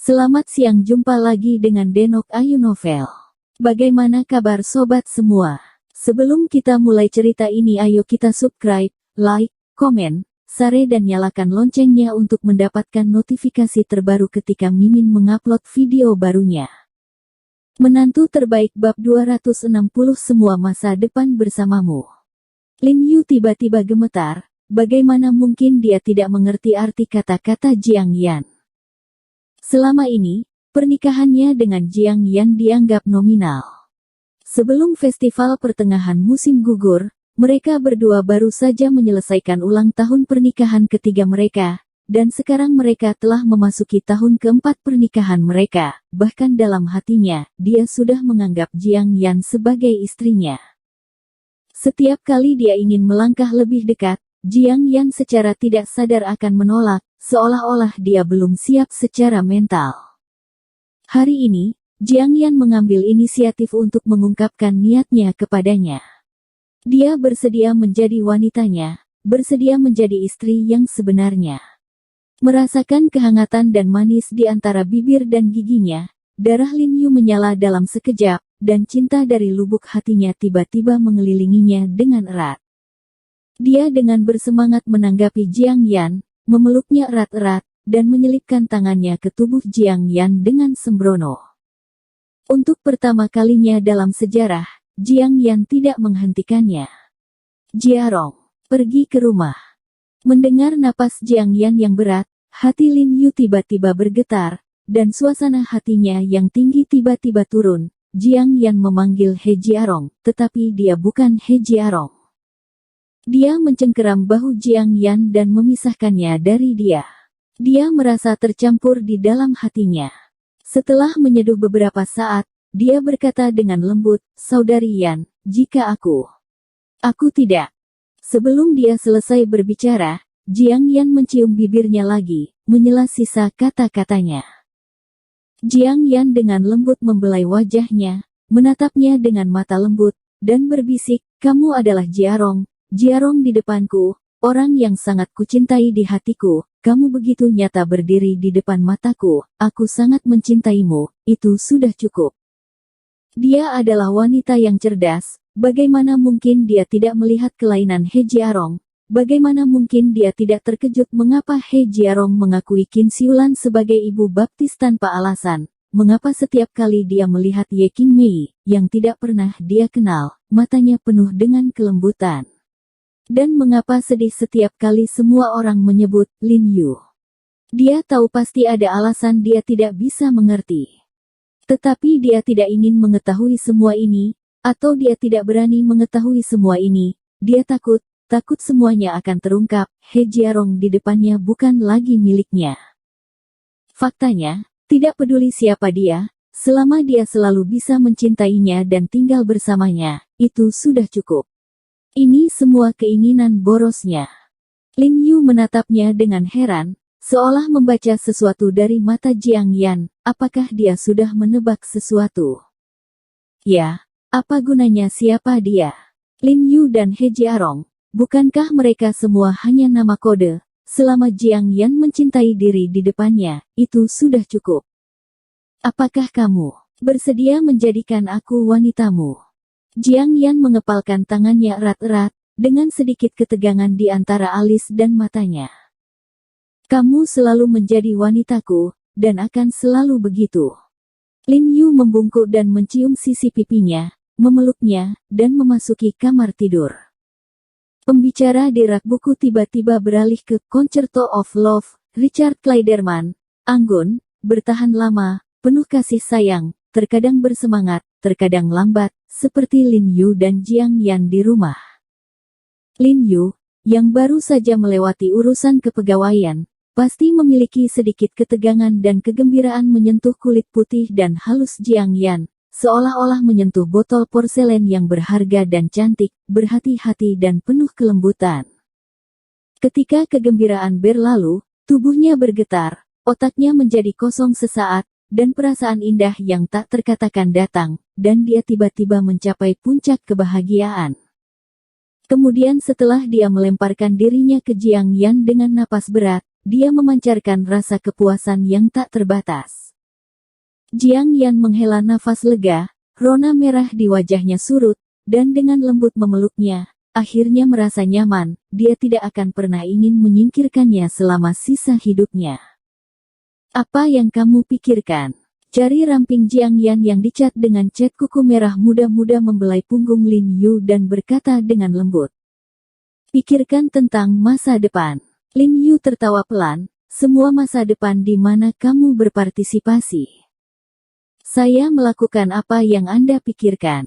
Selamat siang, jumpa lagi dengan Denok Ayu Novel. Bagaimana kabar sobat semua? Sebelum kita mulai cerita ini, ayo kita subscribe, like, komen, share dan nyalakan loncengnya untuk mendapatkan notifikasi terbaru ketika Mimin mengupload video barunya. Menantu terbaik bab 260, semua masa depan bersamamu. Lin Yu tiba-tiba gemetar, bagaimana mungkin dia tidak mengerti arti kata-kata Jiang Yan. Selama ini, pernikahannya dengan Jiang Yan dianggap nominal. Sebelum festival pertengahan musim gugur, mereka berdua baru saja menyelesaikan ulang tahun pernikahan ketiga mereka, dan sekarang mereka telah memasuki tahun keempat pernikahan mereka. Bahkan dalam hatinya, dia sudah menganggap Jiang Yan sebagai istrinya. Setiap kali dia ingin melangkah lebih dekat, Jiang Yan secara tidak sadar akan menolak, seolah-olah dia belum siap secara mental. Hari ini, Jiang Yan mengambil inisiatif untuk mengungkapkan niatnya kepadanya. Dia bersedia menjadi wanitanya, bersedia menjadi istri yang sebenarnya. Merasakan kehangatan dan manis di antara bibir dan giginya, darah Lin Yu menyala dalam sekejap, dan cinta dari lubuk hatinya tiba-tiba mengelilinginya dengan erat. Dia dengan bersemangat menanggapi Jiang Yan, memeluknya erat-erat, dan menyelipkan tangannya ke tubuh Jiang Yan dengan sembrono. Untuk pertama kalinya dalam sejarah, Jiang Yan tidak menghentikannya. Jiarong, pergi ke rumah. Mendengar napas Jiang Yan yang berat, hati Lin Yu tiba-tiba bergetar, dan suasana hatinya yang tinggi tiba-tiba turun. Jiang Yan memanggil He Jiarong, tetapi dia bukan He Jiarong. Dia mencengkeram bahu Jiang Yan dan memisahkannya dari dia. Dia merasa tercampur di dalam hatinya. Setelah menyeduh beberapa saat, dia berkata dengan lembut, "Saudari Yan, jika aku tidak." Sebelum dia selesai berbicara, Jiang Yan mencium bibirnya lagi, menyela sisa kata-katanya. Jiang Yan dengan lembut membelai wajahnya, menatapnya dengan mata lembut, dan berbisik, "Kamu adalah Jiarong. Jiarong di depanku, orang yang sangat kucintai di hatiku, kamu begitu nyata berdiri di depan mataku, aku sangat mencintaimu, itu sudah cukup." Dia adalah wanita yang cerdas, bagaimana mungkin dia tidak melihat kelainan He Jiarong, bagaimana mungkin dia tidak terkejut mengapa He Jiarong mengakui Qin Xiulan sebagai ibu baptis tanpa alasan, mengapa setiap kali dia melihat Ye Qingmei, yang tidak pernah dia kenal, matanya penuh dengan kelembutan. Dan mengapa sedih setiap kali semua orang menyebut Lin Yu. Dia tahu pasti ada alasan dia tidak bisa mengerti. Tetapi dia tidak ingin mengetahui semua ini, atau dia tidak berani mengetahui semua ini. Dia takut semuanya akan terungkap, He Jiarong di depannya bukan lagi miliknya. Faktanya, tidak peduli siapa dia, selama dia selalu bisa mencintainya dan tinggal bersamanya, itu sudah cukup. Ini semua keinginan borosnya. Lin Yu menatapnya dengan heran, seolah membaca sesuatu dari mata Jiang Yan. Apakah dia sudah menebak sesuatu? Ya, apa gunanya siapa dia? Lin Yu dan He Jiarong, bukankah mereka semua hanya nama kode? Selama Jiang Yan mencintai diri di depannya, itu sudah cukup. Apakah kamu bersedia menjadikan aku wanitamu? Jiang Yan mengepalkan tangannya erat-erat, dengan sedikit ketegangan di antara alis dan matanya. Kamu selalu menjadi wanitaku, dan akan selalu begitu. Lin Yu membungkuk dan mencium sisi pipinya, memeluknya, dan memasuki kamar tidur. Pembicara di rak buku tiba-tiba beralih ke Concerto of Love, Richard Clayderman. Anggun, bertahan lama, penuh kasih sayang, terkadang bersemangat, terkadang lambat, seperti Lin Yu dan Jiang Yan di rumah. Lin Yu, yang baru saja melewati urusan kepegawaian, pasti memiliki sedikit ketegangan dan kegembiraan menyentuh kulit putih dan halus Jiang Yan, seolah-olah menyentuh botol porselen yang berharga dan cantik, berhati-hati dan penuh kelembutan. Ketika kegembiraan berlalu, tubuhnya bergetar, otaknya menjadi kosong sesaat, dan perasaan indah yang tak terkatakan datang, dan dia tiba-tiba mencapai puncak kebahagiaan. Kemudian setelah dia melemparkan dirinya ke Jiang Yan dengan napas berat, dia memancarkan rasa kepuasan yang tak terbatas. Jiang Yan menghela nafas lega, rona merah di wajahnya surut, dan dengan lembut memeluknya. Akhirnya merasa nyaman, dia tidak akan pernah ingin menyingkirkannya selama sisa hidupnya. Apa yang kamu pikirkan? Jari ramping Jiang Yan yang dicat dengan cat kuku merah muda-muda membelai punggung Lin Yu dan berkata dengan lembut. Pikirkan tentang masa depan. Lin Yu tertawa pelan, semua masa depan di mana kamu berpartisipasi. Saya melakukan apa yang Anda pikirkan.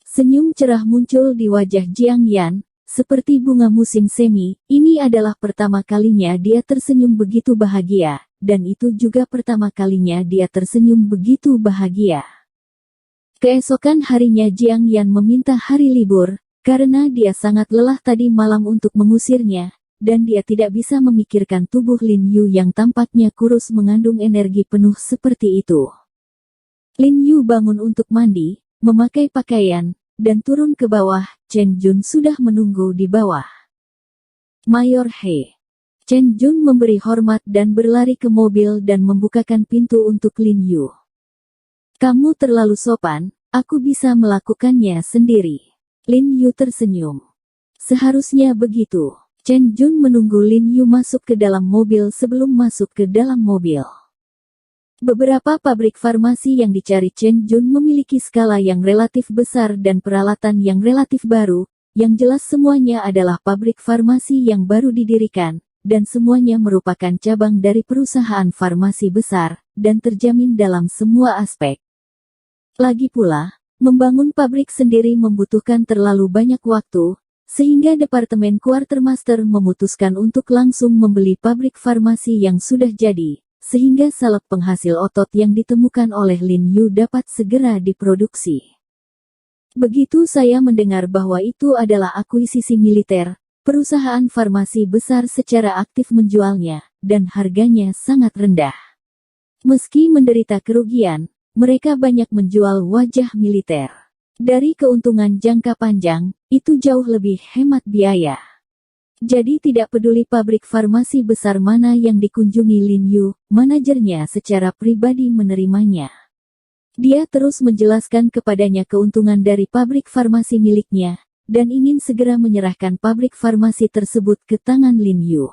Senyum cerah muncul di wajah Jiang Yan, seperti bunga musim semi. Ini adalah pertama kalinya dia tersenyum begitu bahagia, dan itu juga pertama kalinya dia tersenyum begitu bahagia. Keesokan harinya Jiang Yan meminta hari libur, karena dia sangat lelah tadi malam untuk mengusirnya, dan dia tidak bisa memikirkan tubuh Lin Yu yang tampaknya kurus mengandung energi penuh seperti itu. Lin Yu bangun untuk mandi, memakai pakaian, dan turun ke bawah. Chen Jun sudah menunggu di bawah. Mayor He. Chen Jun memberi hormat dan berlari ke mobil dan membukakan pintu untuk Lin Yu. Kamu terlalu sopan, aku bisa melakukannya sendiri. Lin Yu tersenyum. Seharusnya begitu. Chen Jun menunggu Lin Yu masuk ke dalam mobil sebelum masuk ke dalam mobil. Beberapa pabrik farmasi yang dicari Chen Jun memiliki skala yang relatif besar dan peralatan yang relatif baru, yang jelas semuanya adalah pabrik farmasi yang baru didirikan, dan semuanya merupakan cabang dari perusahaan farmasi besar, dan terjamin dalam semua aspek. Lagi pula, membangun pabrik sendiri membutuhkan terlalu banyak waktu, sehingga Departemen Quartermaster memutuskan untuk langsung membeli pabrik farmasi yang sudah jadi, sehingga salep penghasil otot yang ditemukan oleh Lin Yu dapat segera diproduksi. Begitu saya mendengar bahwa itu adalah akuisisi militer, perusahaan farmasi besar secara aktif menjualnya, dan harganya sangat rendah. Meski menderita kerugian, mereka banyak menjual wajah militer. Dari keuntungan jangka panjang, itu jauh lebih hemat biaya. Jadi tidak peduli pabrik farmasi besar mana yang dikunjungi Lin Yu, manajernya secara pribadi menerimanya. Dia terus menjelaskan kepadanya keuntungan dari pabrik farmasi miliknya, dan ingin segera menyerahkan pabrik farmasi tersebut ke tangan Lin Yu.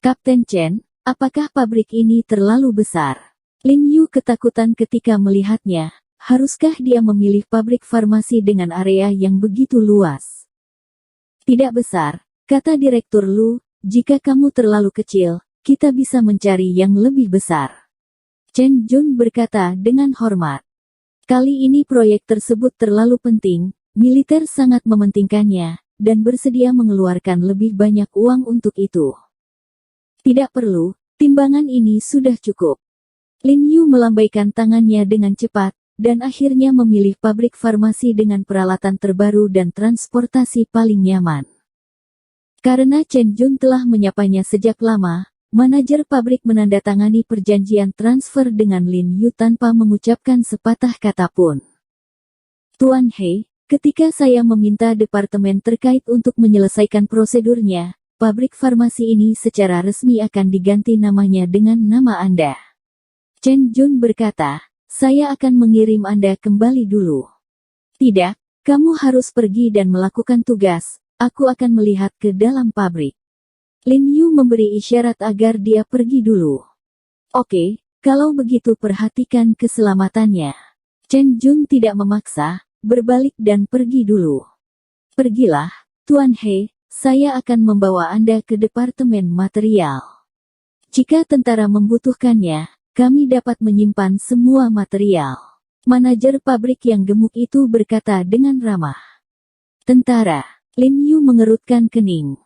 Kapten Chen, apakah pabrik ini terlalu besar? Lin Yu ketakutan ketika melihatnya, haruskah dia memilih pabrik farmasi dengan area yang begitu luas? Tidak besar. Kata Direktur Lu, jika kamu terlalu kecil, kita bisa mencari yang lebih besar. Chen Jun berkata dengan hormat. Kali ini proyek tersebut terlalu penting, militer sangat mementingkannya, dan bersedia mengeluarkan lebih banyak uang untuk itu. Tidak perlu, timbangan ini sudah cukup. Lin Yu melambaikan tangannya dengan cepat, dan akhirnya memilih pabrik farmasi dengan peralatan terbaru dan transportasi paling nyaman. Karena Chen Jun telah menyapanya sejak lama, manajer pabrik menandatangani perjanjian transfer dengan Lin Yu tanpa mengucapkan sepatah kata pun. Tuan He, ketika saya meminta departemen terkait untuk menyelesaikan prosedurnya, pabrik farmasi ini secara resmi akan diganti namanya dengan nama Anda. Chen Jun berkata, saya akan mengirim Anda kembali dulu. Tidak, kamu harus pergi dan melakukan tugas. Aku akan melihat ke dalam pabrik. Lin Yu memberi isyarat agar dia pergi dulu. Oke, kalau begitu perhatikan keselamatannya. Chen Jun tidak memaksa, berbalik dan pergi dulu. Pergilah, Tuan He, saya akan membawa Anda ke Departemen Material. Jika tentara membutuhkannya, kami dapat menyimpan semua material. Manajer pabrik yang gemuk itu berkata dengan ramah. Tentara. Lin Yu mengerutkan kening.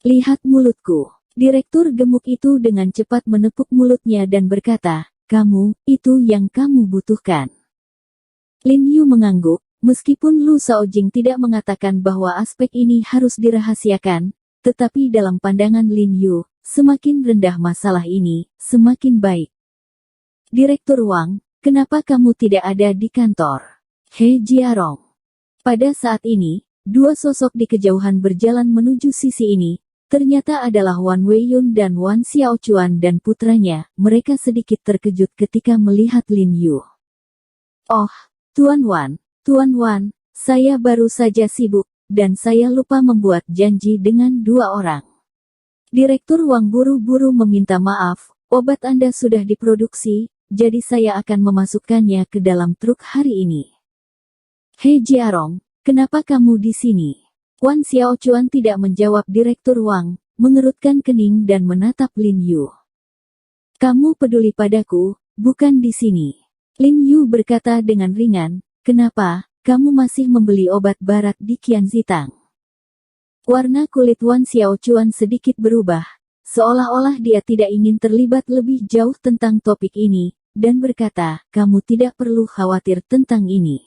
Lihat mulutku. Direktur gemuk itu dengan cepat menepuk mulutnya dan berkata, kamu, itu yang kamu butuhkan. Lin Yu mengangguk, meskipun Lu Shaojing tidak mengatakan bahwa aspek ini harus dirahasiakan, tetapi dalam pandangan Lin Yu, semakin rendah masalah ini, semakin baik. Direktur Wang, kenapa kamu tidak ada di kantor? He Jiarong. Pada saat ini, dua sosok di kejauhan berjalan menuju sisi ini, Ternyata adalah Wan Weiyun dan Wan Xiaochuan dan putranya. Mereka sedikit terkejut ketika melihat Lin Yu. Oh, Tuan Wan, saya baru saja sibuk, dan saya lupa membuat janji dengan 2 orang. Direktur Wang buru-buru meminta maaf, obat Anda sudah diproduksi, jadi saya akan memasukkannya ke dalam truk hari ini. He Jiarong, kenapa kamu di sini? Wan Xiaochuan tidak menjawab Direktur Wang, mengerutkan kening dan menatap Lin Yu. Kamu peduli padaku, bukan di sini. Lin Yu berkata dengan ringan, kenapa, kamu masih membeli obat barat di Qianzitang? Warna kulit Wan Xiaochuan sedikit berubah, seolah-olah dia tidak ingin terlibat lebih jauh tentang topik ini, dan berkata, kamu tidak perlu khawatir tentang ini.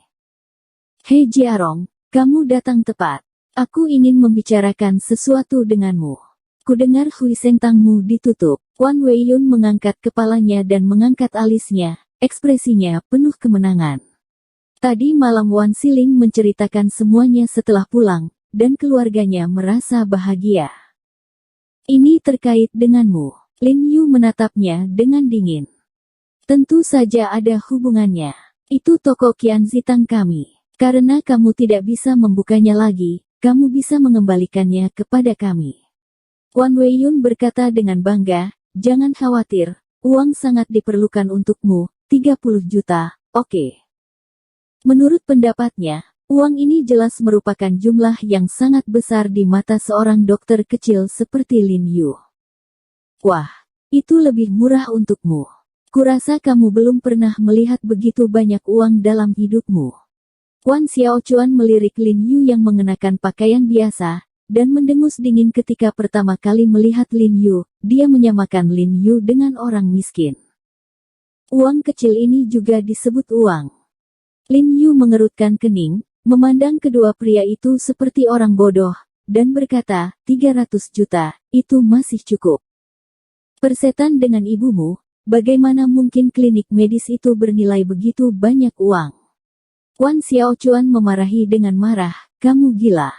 He Jiarong, kamu datang tepat. Aku ingin membicarakan sesuatu denganmu. Kudengar huisentangmu ditutup. Wan Weiyun mengangkat kepalanya dan mengangkat alisnya, ekspresinya penuh kemenangan. Tadi malam Wan Siling menceritakan semuanya setelah pulang, dan keluarganya merasa bahagia. Ini terkait denganmu. Lin Yu menatapnya dengan dingin. Tentu saja ada hubungannya. Itu toko Qianzitang kami. Karena kamu tidak bisa membukanya lagi, kamu bisa mengembalikannya kepada kami. Wan Weiyun berkata dengan bangga, jangan khawatir, uang sangat diperlukan untukmu, 30 juta, oke. Menurut pendapatnya, uang ini jelas merupakan jumlah yang sangat besar di mata seorang dokter kecil seperti Lin Yu. Wah, itu lebih murah untukmu. Kurasa kamu belum pernah melihat begitu banyak uang dalam hidupmu. Wan Xiaochuan melirik Lin Yu yang mengenakan pakaian biasa, dan mendengus dingin ketika pertama kali melihat Lin Yu. Dia menyamakan Lin Yu dengan orang miskin. Uang kecil ini juga disebut uang. Lin Yu mengerutkan kening, memandang kedua pria itu seperti orang bodoh, dan berkata, 300 juta, itu masih cukup. Persetan dengan ibumu, bagaimana mungkin klinik medis itu bernilai begitu banyak uang? Wan Xiaochuan memarahi dengan marah, kamu gila.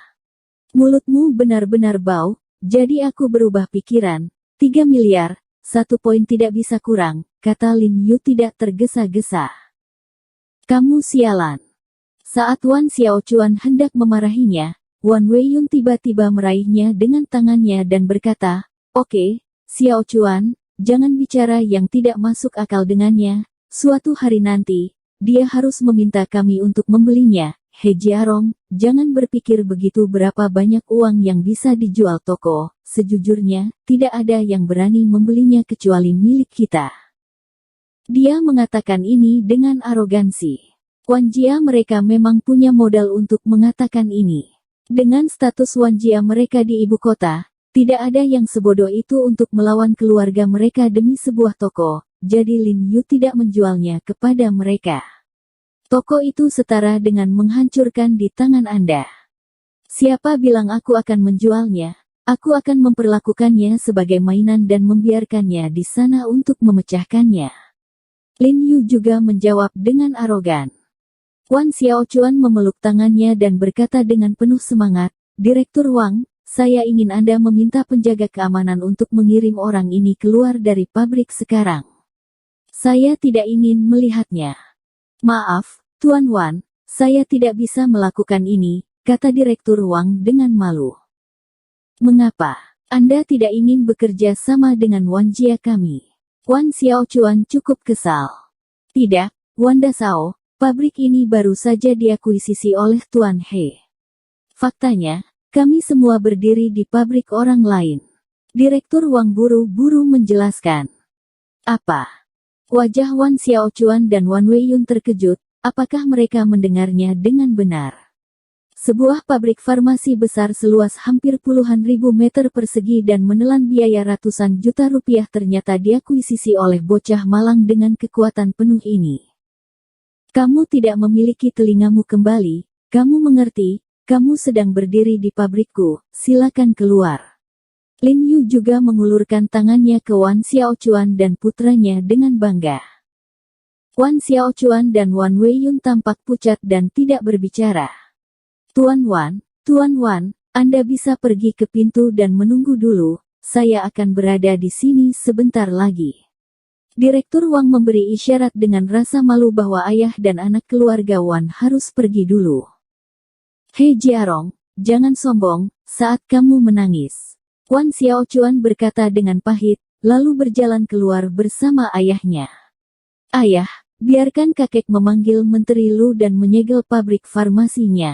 Mulutmu benar-benar bau, jadi aku berubah pikiran, 3 miliar, 1 poin tidak bisa kurang, kata Lin Yu tidak tergesa-gesa. Kamu sialan. Saat Wan Xiaochuan hendak memarahinya, Wan Weiyun tiba-tiba meraihnya dengan tangannya dan berkata, oke, Xiaochuan, jangan bicara yang tidak masuk akal dengannya, suatu hari nanti, dia harus meminta kami untuk membelinya. He Jiarong, jangan berpikir begitu berapa banyak uang yang bisa dijual toko. Sejujurnya, tidak ada yang berani membelinya kecuali milik kita. Dia mengatakan ini dengan arogansi. Wan Jia mereka memang punya modal untuk mengatakan ini. Dengan status Wan Jia mereka di ibu kota, tidak ada yang sebodoh itu untuk melawan keluarga mereka demi sebuah toko. Jadi Lin Yu tidak menjualnya kepada mereka. Toko itu setara dengan menghancurkan di tangan Anda. Siapa bilang aku akan menjualnya? Aku akan memperlakukannya sebagai mainan dan membiarkannya di sana untuk memecahkannya. Lin Yu juga menjawab dengan arogan. Wan Xiaochuan memeluk tangannya dan berkata dengan penuh semangat, Direktur Wang, saya ingin Anda meminta penjaga keamanan untuk mengirim orang ini keluar dari pabrik sekarang. Saya tidak ingin melihatnya. Maaf, Tuan Wan, saya tidak bisa melakukan ini, kata Direktur Wang dengan malu. Mengapa? Anda tidak ingin bekerja sama dengan Wan Jia kami? Wan Xiaochuan cukup kesal. Tidak, Wan Dasao, pabrik ini baru saja diakuisisi oleh Tuan He. Faktanya, kami semua berdiri di pabrik orang lain. Direktur Wang buru-buru menjelaskan. Apa? Wajah Wan Xiaochuan dan Wan Weiyun terkejut, apakah mereka mendengarnya dengan benar? Sebuah pabrik farmasi besar seluas hampir puluhan ribu meter persegi dan menelan biaya ratusan juta rupiah ternyata diakuisisi oleh bocah malang dengan kekuatan penuh ini. Kamu tidak memiliki telingamu kembali, kamu mengerti, kamu sedang berdiri di pabrikku, silakan keluar. Lin Yu juga mengulurkan tangannya ke Wan Xiaochuan dan putranya dengan bangga. Wan Xiaochuan dan Wan Weiyun tampak pucat dan tidak berbicara. Tuan Wan, Anda bisa pergi ke pintu dan menunggu dulu, saya akan berada di sini sebentar lagi. Direktur Wang memberi isyarat dengan rasa malu bahwa ayah dan anak keluarga Wan harus pergi dulu. Hei Jiarong, jangan sombong, saat kamu menangis. Wan Xiaochuan berkata dengan pahit, lalu berjalan keluar bersama ayahnya. Ayah, biarkan kakek memanggil Menteri Lu dan menyegel pabrik farmasinya.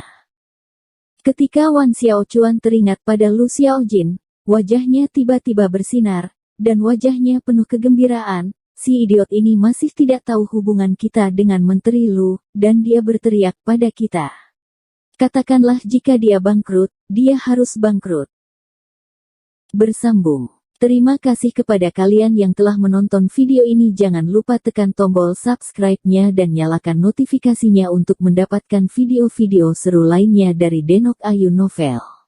Ketika Wan Xiaochuan teringat pada Lu Xiaojin, wajahnya tiba-tiba bersinar, dan wajahnya penuh kegembiraan. Si idiot ini masih tidak tahu hubungan kita dengan Menteri Lu, dan dia berteriak pada kita. Katakanlah jika dia bangkrut, dia harus bangkrut. Bersambung. Terima kasih kepada kalian yang telah menonton video ini. Jangan lupa tekan tombol subscribe-nya dan nyalakan notifikasinya untuk mendapatkan video-video seru lainnya dari Denok Ayu Novel.